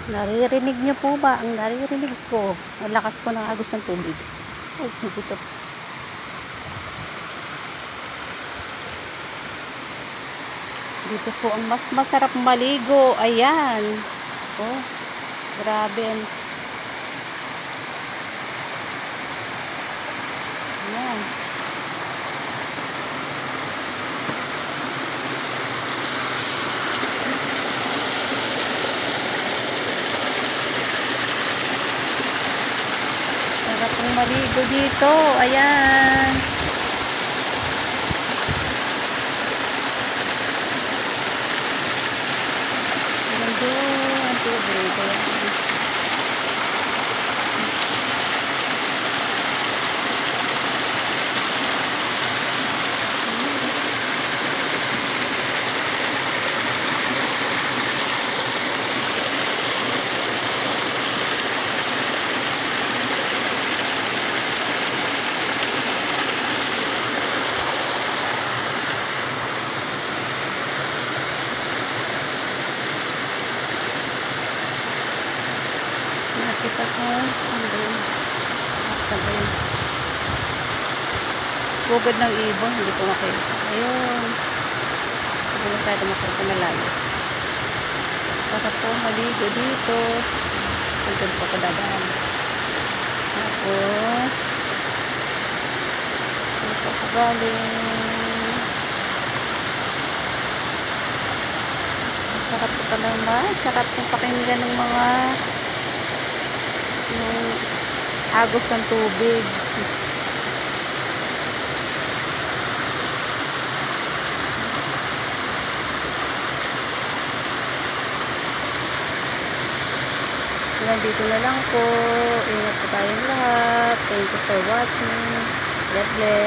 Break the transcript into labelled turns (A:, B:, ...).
A: Naririnig niyo po ba? Ang naririnig ko. Ang lakas po ng agos ng tubig. Ay, dito. Dito po ang mas masarap maligo. Ayan. Oh, grabe. Ayan. Sarap pong maligo dito. Ayan. Ayan ang tubig. Ayan. Nakita ko andun sabihin bugad ng ibon, hindi ko makita. Ayun, hindi masyado makita na layo. Sarap po maligo dito. Hanggang po kadadaan. Tapos ito po galing. Sarap po naman. Sarap po pakinggan ng mga yung agos ng tubig. Nandito na lang po. Ingat po tayong lahat. Thank you for watching. God bless.